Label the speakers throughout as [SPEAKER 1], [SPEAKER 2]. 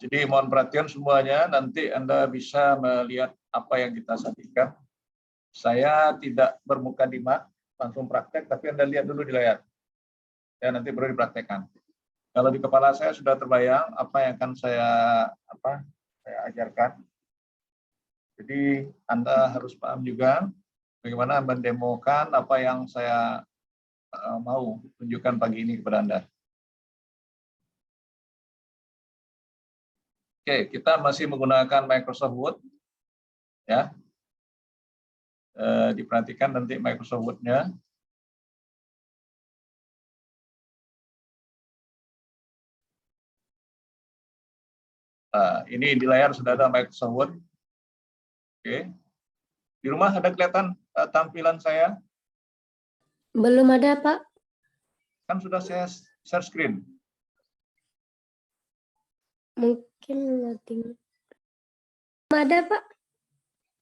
[SPEAKER 1] Jadi mohon perhatian semuanya, nanti Anda bisa melihat apa yang kita sajikan. Saya tidak bermuka di mat, langsung praktek, tapi Anda lihat dulu di layar. Ya, nanti baru dipraktekkan. Kalau di kepala saya sudah terbayang apa yang akan saya ajarkan. Jadi Anda harus paham juga bagaimana mendemokan apa yang saya mau tunjukkan pagi ini kepada Anda. Oke, kita masih menggunakan Microsoft Word. Ya, diperhatikan nanti Microsoft Word-nya. Nah, ini di layar sudah ada Microsoft Word. Oke. Di rumah ada kelihatan tampilan saya?
[SPEAKER 2] Belum ada, Pak.
[SPEAKER 1] Kan sudah saya share screen.
[SPEAKER 2] Mungkin loading. Belum ada, Pak.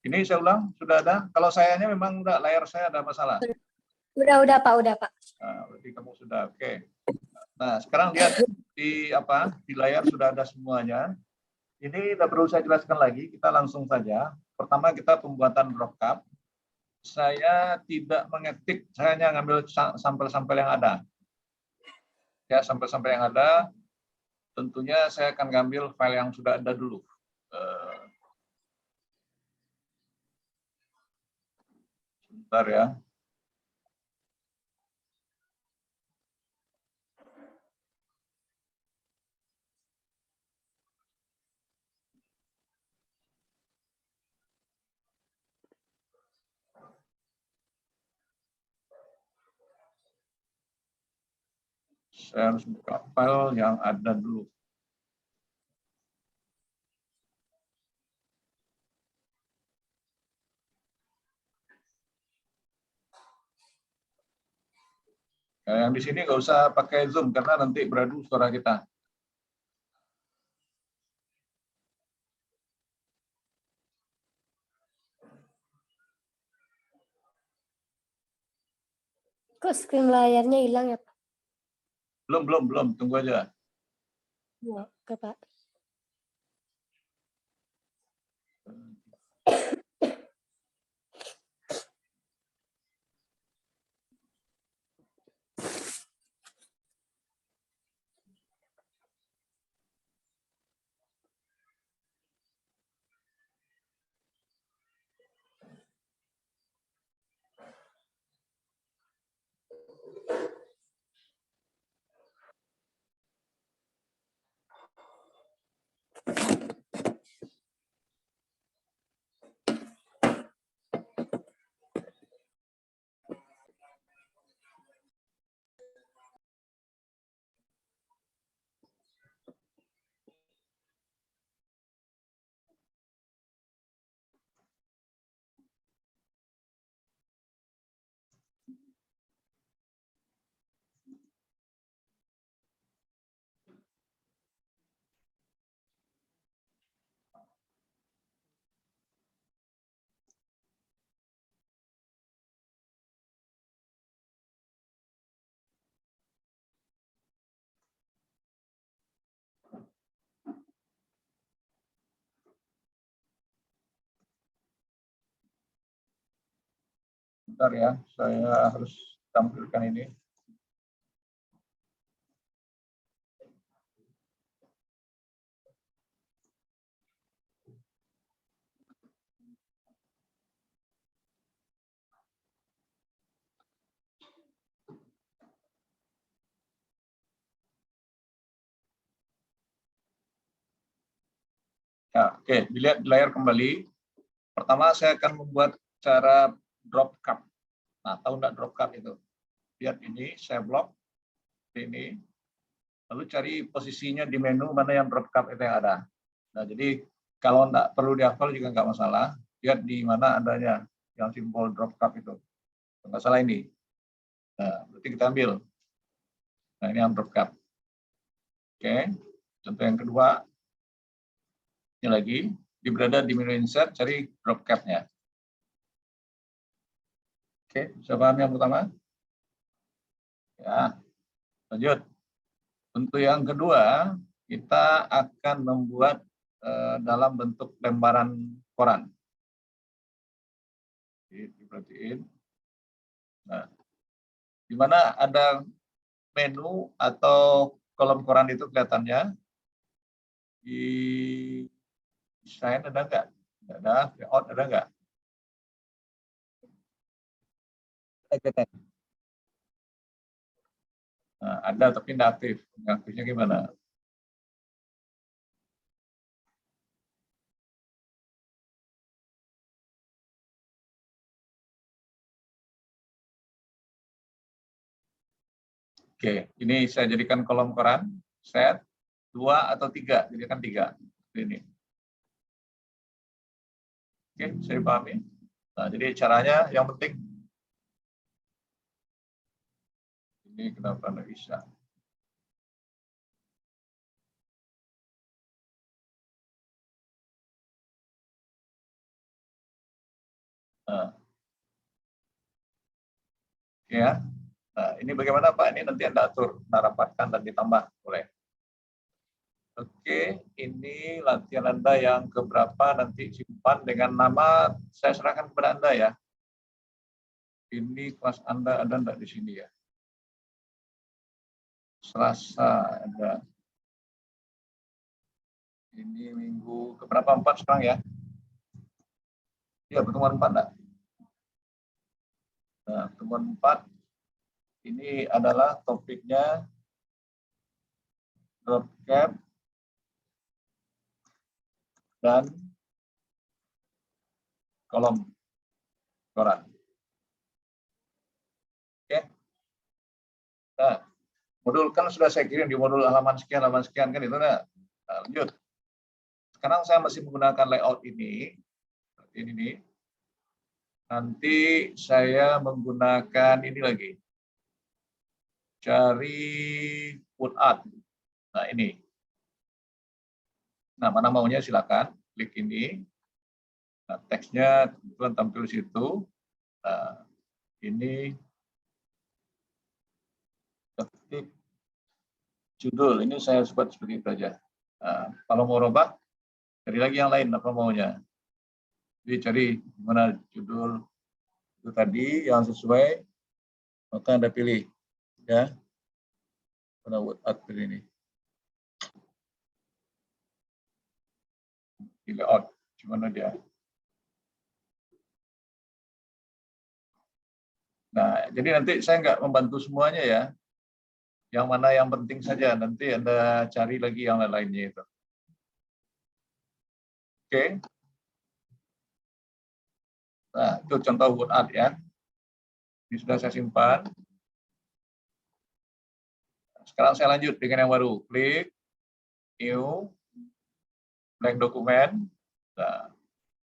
[SPEAKER 1] Ini saya ulang, sudah ada. Kalau sayanya memang udah, layar saya ada masalah.
[SPEAKER 2] Udah, Pak, udah, Pak.
[SPEAKER 1] Nah, berarti kamu sudah oke. Nah, sekarang lihat di layar sudah ada semuanya. Ini tidak perlu saya jelaskan lagi, kita langsung saja. Pertama kita pembuatan drop cup. Saya tidak mengetik, saya hanya ngambil sampel-sampel yang ada. Ya, sampel-sampel yang ada. Tentunya saya akan ngambil file yang sudah ada dulu. Sebentar ya. Saya harus buka file yang ada dulu. Nah, yang di sini nggak usah pakai Zoom karena nanti beradu suara kita.
[SPEAKER 2] Kok screen layarnya hilang ya, Pak?
[SPEAKER 1] Belum, tunggu aja.
[SPEAKER 2] Oke, Pak.
[SPEAKER 1] Bentar ya, saya harus tampilkan ini. Ya, oke, dilihat di layar kembali. Pertama saya akan membuat cara drop cup. Nah, tahu nggak drop cup itu? Lihat ini, saya blok ini. Lalu cari posisinya di menu mana yang drop cup itu yang ada. Nah, jadi kalau nggak perlu dihafal juga nggak masalah. Lihat di mana adanya yang simbol drop cup itu. Nggak salah ini. Nah, berarti kita ambil. Nah, ini yang drop cup. Oke, contoh yang kedua. Ini lagi, berada di menu insert, cari drop cap-nya. Oke, bisa paham yang pertama? Ya, lanjut. Untuk yang kedua, kita akan membuat dalam bentuk lembaran koran. Diperhatiin. Nah, di mana ada menu atau kolom koran itu kelihatannya. Di desain ada nggak? Nggak ada. Layout ada nggak? Nah, ada tapi tidak aktif. Aktifnya gimana? Oke, ini saya jadikan kolom koran, set 2 atau 3, jadikan 3. Ini. Oke, saya pahami. Nah, jadi caranya yang penting ini kenapa nggak bisa? Nah, oke ya. Nah, ini bagaimana Pak? Ini nanti Anda atur, Anda rapatkan dan ditambah boleh. Oke, ini latihan Anda yang keberapa nanti simpan dengan nama saya serahkan kepada Anda ya. Ini kelas Anda ada enggak di sini ya? Selasa ada. Ini minggu keberapa? 4 sekarang ya? Iya, pertemuan 4 enggak? Nah, pertemuan 4 ini adalah topiknya drop cap dan kolom koran. Oke. Nah, modul kan sudah saya kirim di modul halaman sekian kan itu. Nah, lanjut. Sekarang saya masih menggunakan layout ini. Ini nih. Nanti saya menggunakan ini lagi. Cari put art. Nah, ini. Nah, mana maunya silakan klik ini. Nah, teksnya kebetulan tampil di situ. Nah, ini ketik judul. Ini saya buat seperti itu aja. Nah, kalau mau robah, cari lagi yang lain apa maunya. Jadi cari mana judul itu tadi yang sesuai, maka Anda pilih ya. Mana word art ini. Di layout, gimana dia? Nah, jadi nanti saya nggak membantu semuanya ya. Yang mana yang penting saja, nanti Anda cari lagi yang lainnya itu. Oke. Nah, itu contoh word art ya. Ini sudah saya simpan. Sekarang saya lanjut dengan yang baru. Klik, new, blank dokumen. Nah,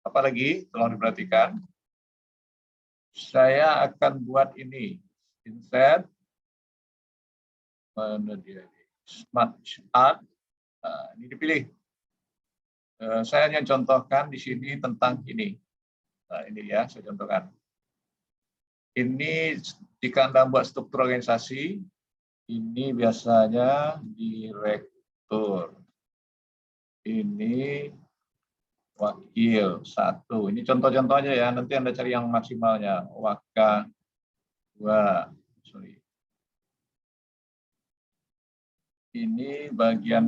[SPEAKER 1] apa lagi? Tolong diperhatikan. Saya akan buat ini. Insert. Mana dia? Smart art. Nah, ini dipilih. Saya hanya contohkan di sini tentang ini. Nah, ini ya, saya contohkan. Ini jika Anda buat struktur organisasi, ini biasanya direktur. Ini wakil 1. Ini contoh-contohnya ya, nanti Anda cari yang maksimalnya. Waka 2. Sorry. Ini bagian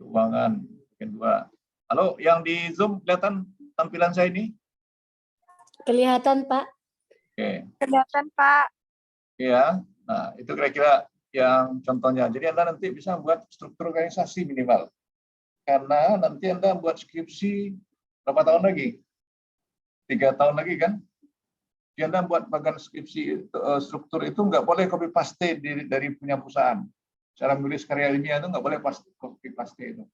[SPEAKER 1] keuangan, bagian 2. Halo, yang di Zoom kelihatan tampilan saya ini?
[SPEAKER 2] Kelihatan, Pak.
[SPEAKER 1] Oke.
[SPEAKER 3] Kelihatan, Pak.
[SPEAKER 1] Iya. Nah, itu kira-kira yang contohnya. Jadi Anda nanti bisa buat struktur organisasi minimal. Karena nanti Anda buat skripsi berapa tahun lagi? 3 tahun lagi kan? Jadi Anda buat bagian skripsi struktur itu nggak boleh copy paste dari punya perusahaan. Cara menulis karya ilmiah itu nggak boleh copy paste itu.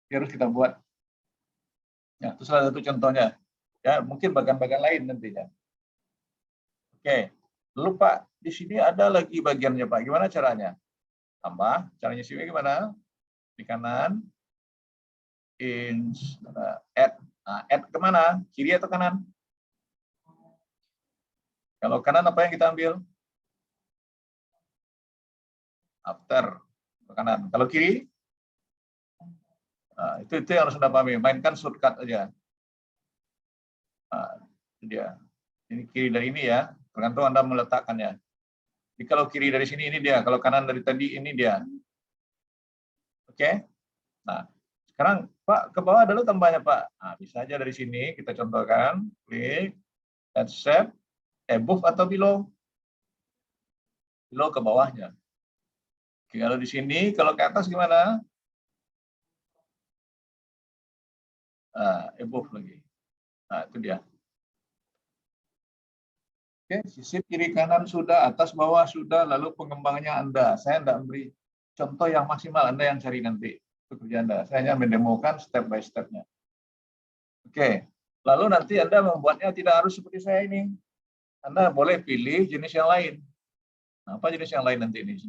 [SPEAKER 1] Jadi harus kita buat. Ya, itu salah satu contohnya. Ya, mungkin bagian-bagian lain nantinya. Oke. Lalu Pak, di sini ada lagi bagiannya Pak. Gimana caranya? Tambah. Caranya sini gimana? Di kanan. Add. Nah, add kemana? Kiri atau kanan? Kalau kanan apa yang kita ambil? After. ke kanan. Kalau kiri, nah, itu yang harus Anda pahami. Mainkan shortcut aja. Nah, itu dia. Ini kiri dari ini ya, tergantung Anda meletakkannya. Jadi kalau kiri dari sini ini dia, kalau kanan dari tadi ini dia. Oke? Nah, sekarang Pak ke bawah dulu tambahnya Pak. Nah, bisa aja dari sini kita contohkan, klik, add shape, above atau below. Below ke bawahnya. Oke, kalau di sini, kalau ke atas gimana? Nah, above lagi. Nah, itu dia. Oke, sisip kiri kanan sudah, atas bawah sudah, lalu pengembangannya Anda. Saya tidak memberi contoh yang maksimal, Anda yang cari nanti. Itu kerja Anda. Saya hanya mendemokan step by step-nya. Oke, lalu nanti Anda membuatnya tidak harus seperti saya ini. Anda boleh pilih jenis yang lain. Nah, apa jenis yang lain nanti ini?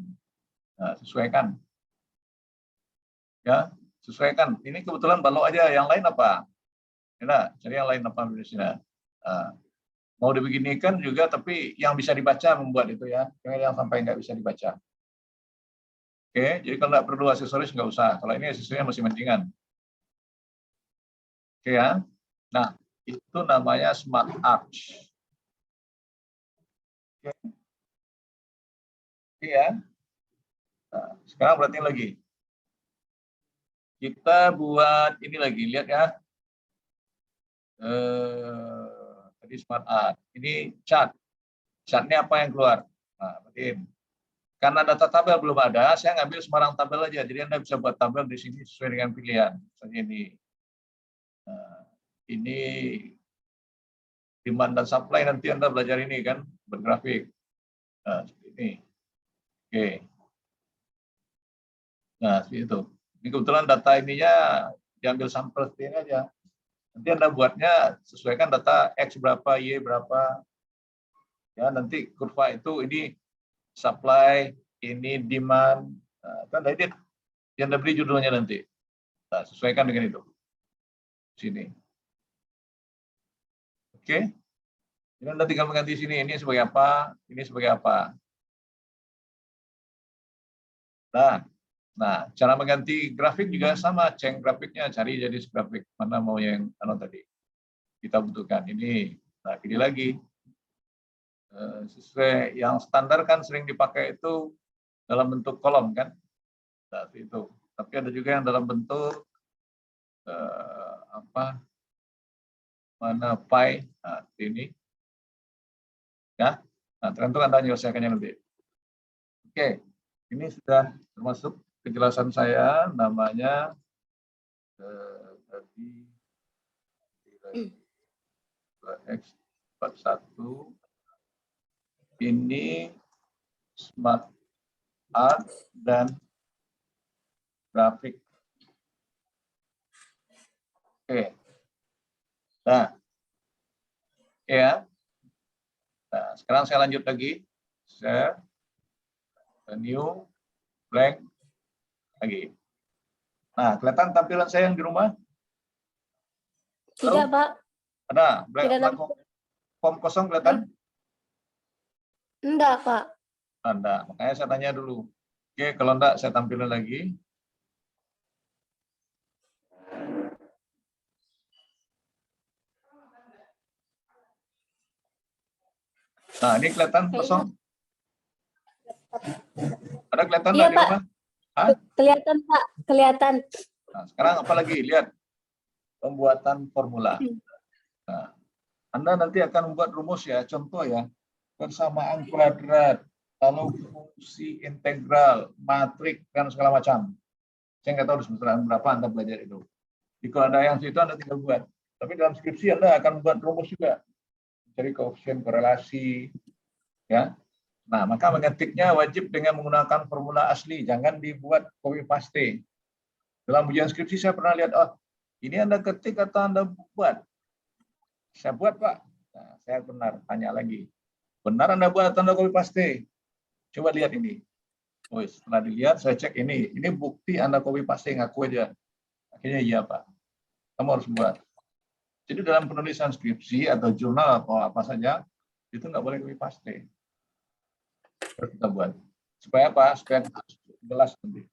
[SPEAKER 1] Nah, sesuaikan. Ya, sesuaikan. Ini kebetulan balok aja. Yang lain apa? Nah, cari yang lain apa jenisnya. Nah, mau dibeginikan juga, tapi yang bisa dibaca membuat itu ya. Jangan yang sampai nggak bisa dibaca. Oke, jadi kalau nggak perlu aksesoris nggak usah. Kalau ini aksesorisnya masih mendingan. Oke ya. Nah, itu namanya Smart Arch. Oke. Oke ya. Nah, sekarang berarti lagi. Kita buat ini lagi, lihat ya. Tadi Smart Art. Ini chart. Chartnya apa yang keluar? Nah, berarti karena data tabel belum ada, saya ngambil sembarang tabel aja. Jadi Anda bisa buat tabel di sini sesuai dengan pilihan. Misalnya ini demand dan supply, nanti Anda belajar ini kan, bergrafik. Nah, seperti ini. Oke. Nah, seperti itu. Ini kebetulan data ininya diambil sampel seperti ini aja. Nanti Anda buatnya sesuaikan data X berapa, Y berapa. Ya, nanti kurva itu ini supply, ini demand. Nah, kan edit yang Anda beri judulnya nanti. Nah, sesuaikan dengan itu. Sini. Oke. Ini Anda tinggal mengganti sini, ini sebagai apa, ini sebagai apa. Nah, cara mengganti grafik juga sama, ceng grafiknya, cari jadi grafik mana mau yang tadi kita butuhkan. Ini, nah pilih lagi. Sesuai yang standar kan sering dipakai itu dalam bentuk kolom kan, nah, itu. Tapi ada juga yang dalam bentuk mana pie, nah ini, ya. Nah, tergantung Anda menyelesaikannya nanti. Oke, ini sudah termasuk kejelasan saya, namanya tadi X41. Ini Smart Art dan grafik. Oke. Nah, ya. Nah, sekarang saya lanjut lagi. Share, new, blank, lagi. Nah, kelihatan tampilan saya yang di rumah?
[SPEAKER 2] Tidak, Pak.
[SPEAKER 1] Ada, blank, form kosong kelihatan?
[SPEAKER 2] Enggak, Pak.
[SPEAKER 1] Ada, makanya saya tanya dulu. Oke, kalau enggak saya tampilin lagi. Nah, ini kelihatan kosong? Ada kelihatan
[SPEAKER 2] Iya,
[SPEAKER 1] di
[SPEAKER 2] Pak.
[SPEAKER 1] rumah? Hah?
[SPEAKER 2] Kelihatan, Pak. Kelihatan.
[SPEAKER 1] Nah, sekarang apa lagi? Lihat pembuatan formula. Nah, Anda nanti akan membuat rumus ya, contoh ya, persamaan kuadrat, lalu fungsi integral, matrik, dan segala macam. Saya nggak tahu di semester berapa Anda belajar itu. Jadi kalau ada yang situ Anda tinggal buat. Tapi dalam skripsi Anda akan membuat rumus juga. Cari koefisien korelasi. Ya. Nah, maka mengetiknya wajib dengan menggunakan formula asli. Jangan dibuat copy paste. Dalam ujian skripsi saya pernah lihat, oh ini Anda ketik atau Anda buat? Saya buat, Pak. Nah, saya benar, tanya lagi. Benar Anda buat atau Anda copy paste? Coba lihat ini. Oh, setelah dilihat, saya cek ini. Ini bukti Anda copy paste, ngaku aja. Akhirnya iya, Pak. Kamu harus buat. Jadi dalam penulisan skripsi atau jurnal atau apa saja, itu nggak boleh copy paste. Harus kita buat. Supaya apa? Supaya jelas nanti.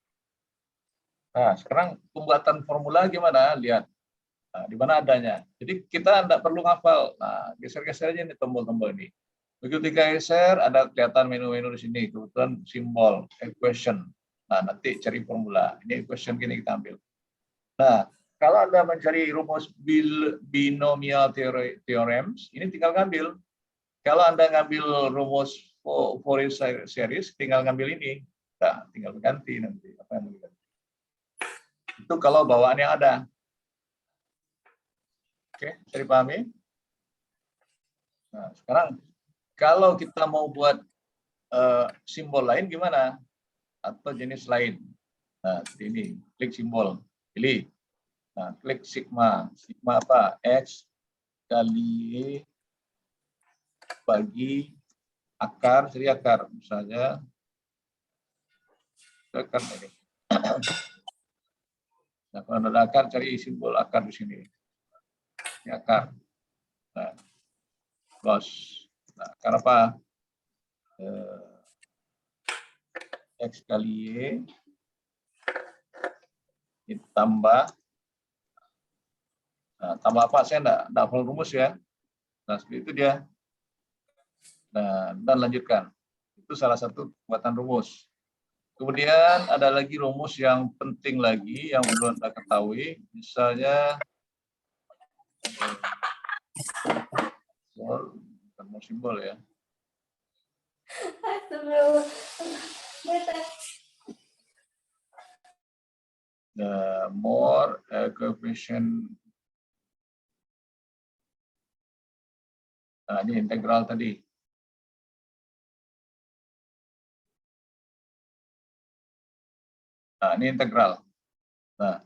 [SPEAKER 1] Nah, sekarang pembuatan formula gimana? Lihat. Nah, di mana adanya. Jadi kita tidak perlu hafal. Nah, geser-geser aja nih tombol-tombol ini. Begitu digeser, ada kelihatan menu-menu di sini. Kebetulan simbol, equation. Nah, nanti cari formula. Ini equation gini kita ambil. Nah, kalau Anda mencari rumus binomial theorems, ini tinggal ngambil. Kalau Anda ngambil rumus Fourier series, tinggal ngambil ini. Nah, tinggal ganti nanti. Apa yang mau diganti. Itu kalau bawaan yang ada. Oke, bisa dipahami? Nah, sekarang kalau kita mau buat simbol lain gimana? Atau jenis lain. Nah, ini klik simbol, pilih. Nah, klik sigma. Sigma apa? X kali Y bagi akar, jadi akar. Misalnya, akar ini. Nah, kalau ada akar, cari simbol akar di sini. Ini akar. Nah, bos. Nah, akar apa? X kali Y ditambah. Nah, tambah apa? Saya enggak hafal rumus ya. Nah, seperti itu dia. Nah, dan lanjutkan. Itu salah satu buatan rumus. Kemudian ada lagi rumus yang penting lagi yang perlu Anda ketahui. Misalnya, bukan simbol ya. The more coefficient. Nah, ini integral tadi. Nah, ini integral. Nah,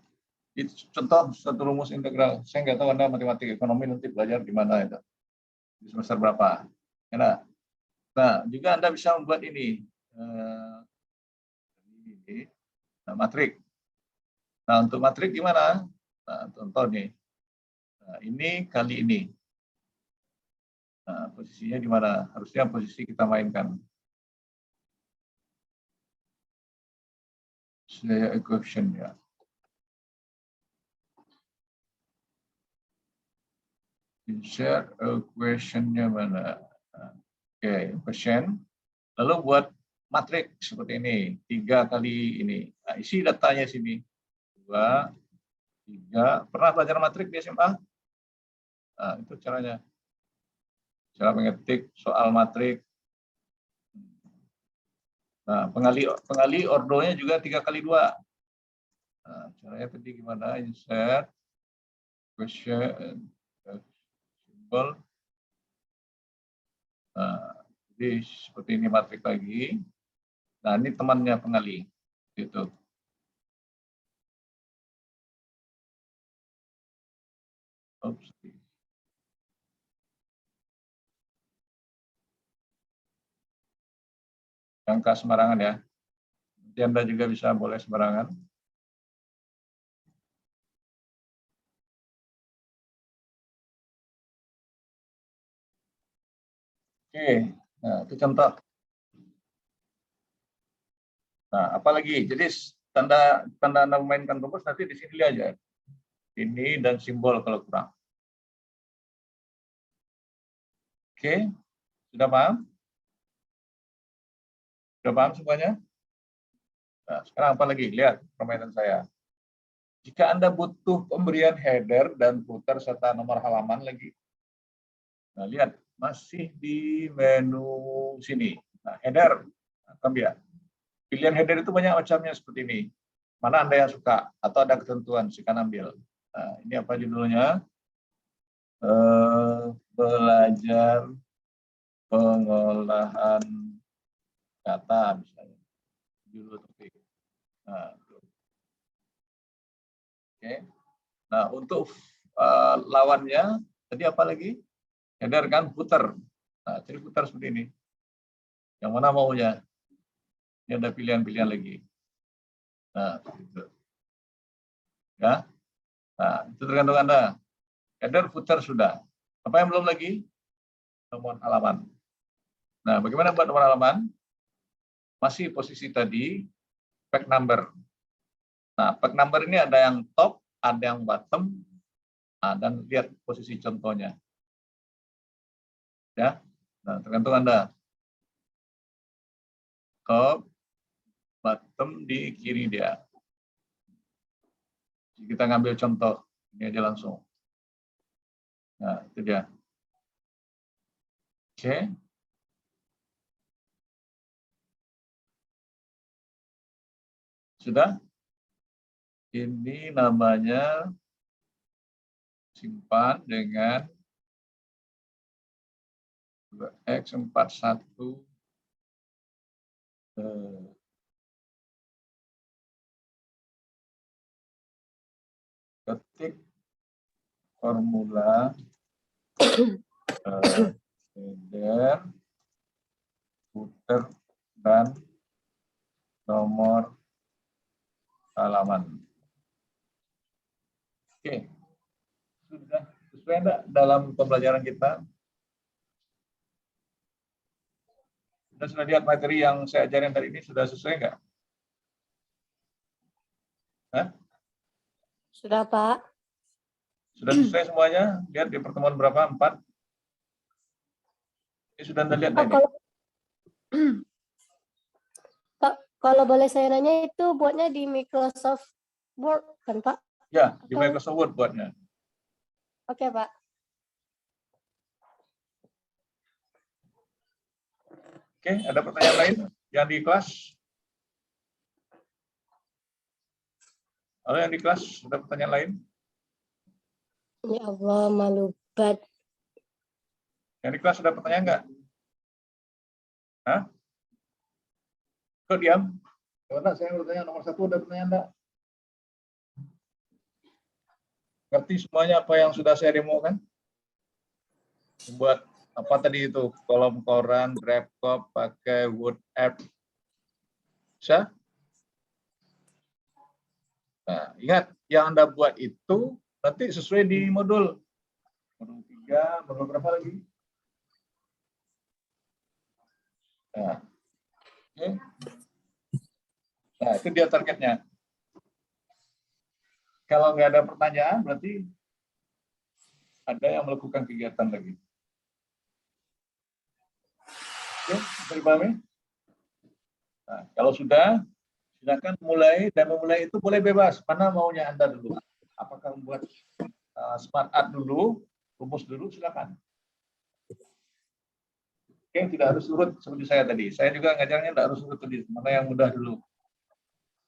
[SPEAKER 1] itu contoh satu rumus integral. Saya nggak tahu Anda matematik ekonomi nanti belajar di mana itu. Di semester berapa. Nah, juga Anda bisa membuat ini. Nah, matrik. Nah, untuk matrik gimana? Nah, contoh nih. Nah, ini kali ini. Nah, posisinya di mana? Harusnya posisi kita mainkan. Saya equation ya. Insert equation-nya mana? Oke, equation. Lalu buat matrik seperti ini. 3 kali ini. Nah, isi datanya sini. 2, 3. Pernah belajar matrik di SMA? Nah, itu caranya. Cara mengetik soal matrik. Nah, pengali ordonya juga 3 kali 2. Nah, caranya tadi gimana? Insert equation symbol. Nah, jadi seperti ini matrik lagi. Nah, ini temannya pengali. Gitu. Oops. Angka sembarangan ya. Nanti Anda juga bisa boleh sembarangan. Oke, nah itu contoh. Nah, apalagi? Jadi tanda Anda memainkan rumus nanti di sini aja. Ini dan simbol kalau kurang. Oke, sudah paham? Sudah paham semuanya? Nah, sekarang apa lagi? Lihat permainan saya. Jika Anda butuh pemberian header dan footer serta nomor halaman lagi. Nah, lihat. Masih di menu sini. Nah, header. Nah, ya. Pilihan header itu banyak macamnya seperti ini. Mana Anda yang suka? Atau ada ketentuan, silakan ambil. Nah, ini apa judulnya? Belajar pengolahan data misalnya. Judul topik. Nah, oke. Nah, untuk lawannya tadi apa lagi? Header kan footer. Nah, jadi footer seperti ini. Yang mana maunya? Ini ada pilihan-pilihan lagi. Nah, gitu. Ya. Nah, itu tergantung Anda. Header footer sudah. Apa yang belum lagi? Nomor halaman. Nah, bagaimana buat nomor halaman? Masih posisi tadi, back number. Nah, pack number ini ada yang top, ada yang bottom, dan lihat posisi contohnya. Ya, nah, tergantung Anda. Top, bottom di kiri dia. Kita ngambil contoh ini aja langsung. Nah, itu dia. Oke. Sudah? Ini namanya simpan dengan X41 ketik formula header, footer, dan nomor halaman. Oke, sudah sesuai enggak dalam pembelajaran kita? Sudah lihat materi yang saya ajarin tadi ini, sudah sesuai enggak? Hah?
[SPEAKER 2] Sudah, Pak.
[SPEAKER 1] Sudah sesuai semuanya? Lihat di pertemuan berapa? 4? Ini sudah Anda lihat
[SPEAKER 2] Pak,
[SPEAKER 1] ini?
[SPEAKER 2] Pak, kalau boleh saya nanya, itu buatnya di Microsoft Word kan, Pak?
[SPEAKER 1] Ya, di Microsoft Word buatnya.
[SPEAKER 2] Oke, Pak.
[SPEAKER 1] Oke, ada pertanyaan lain yang di kelas? Halo, yang di kelas, ada pertanyaan lain?
[SPEAKER 2] Ya Allah, malu banget.
[SPEAKER 1] Yang di kelas ada pertanyaan enggak? Hah? Kok diam? Karena saya bertanya nomor 1, ada pertanyaan enggak? Ngerti semuanya apa yang sudah saya demokan? Membuat apa tadi itu? Kolom koran, drive cop, pakai Word app. Bisa? Nah, ingat, yang Anda buat itu nanti sesuai di modul. Modul 3, modul berapa lagi? Nah, oke. Nah, itu dia targetnya. Kalau nggak ada pertanyaan, berarti ada yang melakukan kegiatan lagi. Oke, bisa dipahami? Nah, kalau sudah, silakan mulai, dan memulai itu boleh bebas. Mana maunya Anda dulu? Apakah membuat smart art dulu, rumus dulu, silakan. Oke, tidak harus urut seperti saya tadi. Saya juga ngajarnya tidak harus urut tadi. Mana yang mudah dulu.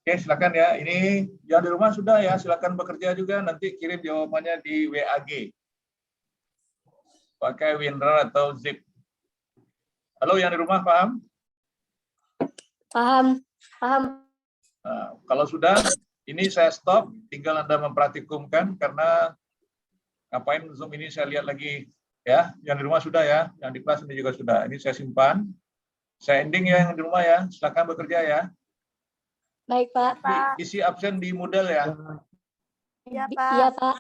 [SPEAKER 1] Oke, silakan ya. Ini yang di rumah sudah ya, silakan bekerja juga. Nanti kirim jawabannya di WAG. Pakai WinRAR atau Zip. Halo, yang di rumah paham?
[SPEAKER 2] Paham, paham.
[SPEAKER 1] Nah, kalau sudah, ini saya stop. Tinggal Anda mempraktikumkan karena ngapain Zoom ini saya lihat lagi ya. Yang di rumah sudah ya, yang di kelas ini juga sudah. Ini saya simpan. Saya ending ya yang di rumah ya. Silakan bekerja ya.
[SPEAKER 2] Baik, Pak.
[SPEAKER 1] Isi absen di Moodle ya.
[SPEAKER 2] Iya, Pak.